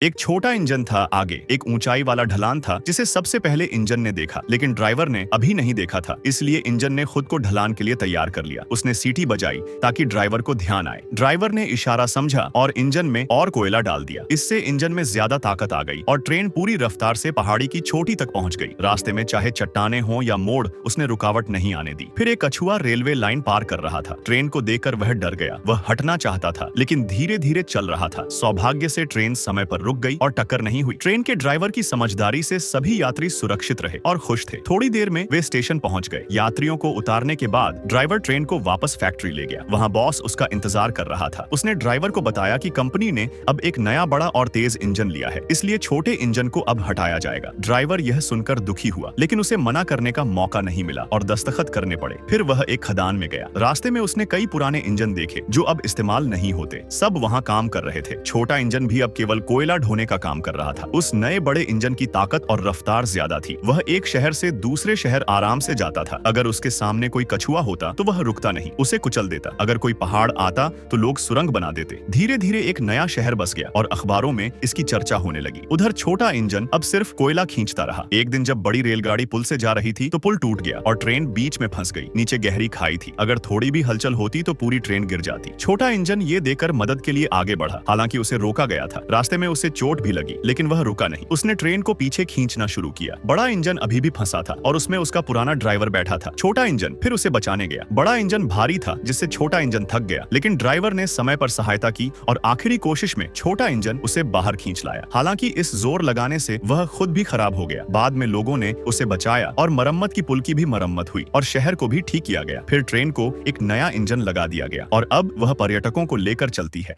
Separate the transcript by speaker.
Speaker 1: एक छोटा इंजन था आगे, एक ऊंचाई वाला ढलान था जिसे सबसे पहले इंजन ने देखा, लेकिन ड्राइवर ने अभी नहीं देखा था। इसलिए इंजन ने खुद को ढलान के लिए तैयार कर लिया। उसने सीटी बजाई ताकि ड्राइवर को ध्यान आए। ड्राइवर ने इशारा समझा और इंजन में और कोयला डाल दिया। इससे इंजन में ज्यादा ताकत आ गई और ट्रेन पूरी रफ्तार से पहाड़ी की चोटी तक पहुंच गई। रास्ते में चाहे चट्टाने हो या मोड़, उसने रुकावट नहीं आने दी। फिर एक कछुआ रेलवे लाइन पार कर रहा था। ट्रेन को देखकर वह डर गया। वह हटना चाहता था, लेकिन धीरे धीरे चल रहा था। सौभाग्य से ट्रेन समय पर रुक गई और टक्कर नहीं हुई। ट्रेन के ड्राइवर की समझदारी से सभी यात्री सुरक्षित रहे और खुश थे। थोड़ी देर में वे स्टेशन पहुंच गए। यात्रियों को उतारने के बाद ड्राइवर ट्रेन को वापस फैक्ट्री ले गया। वहां बॉस उसका इंतजार कर रहा था। उसने ड्राइवर को बताया कि कंपनी ने अब एक नया बड़ा और तेज इंजन लिया है, इसलिए छोटे इंजन को अब हटाया जाएगा। ड्राइवर यह सुनकर दुखी हुआ, लेकिन उसे मना करने का मौका नहीं मिला और दस्तखत करने पड़े। फिर वह एक खदान में गया। रास्ते में उसने कई पुराने इंजन देखे जो अब इस्तेमाल नहीं होते। सब वहां काम कर रहे थे। छोटा इंजन भी अब केवल कोयला ढोने का काम कर रहा था। उस नए बड़े इंजन की ताकत और रफ्तार ज्यादा थी। वह एक शहर से दूसरे शहर आराम से जाता था। अगर उसके सामने कोई कछुआ होता तो वह रुकता नहीं, उसे कुचल देता। अगर कोई पहाड़ आता तो लोग सुरंग बना देते। धीरे धीरे एक नया शहर बस गया और अखबारों में इसकी चर्चा होने लगी। उधर छोटा इंजन अब सिर्फ कोयला खींचता रहा। एक दिन जब बड़ी रेलगाड़ी पुल से जा रही थी तो पुल टूट गया और ट्रेन बीच में फंस गई। नीचे गहरी खाई थी। अगर थोड़ी भी हलचल होती तो पूरी ट्रेन गिर जाती। छोटा इंजन ये देखकर मदद के लिए आगे बढ़ा। हालांकि उसे रोका गया था। रास्ते में उसे चोट भी लगी, लेकिन वह रुका नहीं। उसने ट्रेन को पीछे खींचना शुरू किया। बड़ा इंजन अभी भी फंसा था और उसमें उसका पुराना ड्राइवर बैठा था। छोटा इंजन फिर उसे बचाने गया। बड़ा इंजन भारी था, जिससे छोटा इंजन थक गया, लेकिन ड्राइवर ने समय पर सहायता की और आखिरी कोशिश में छोटा इंजन उसे बाहर खींच लाया। हालांकि इस जोर लगाने से वह खुद भी खराब हो गया। बाद में लोगों ने उसे बचाया और मरम्मत की पुल की भी मरम्मत हुई और शहर को भी ठीक किया गया। फिर ट्रेन को एक नया इंजन लगा दिया गया और अब वह पर्यटकों को लेकर चलती है।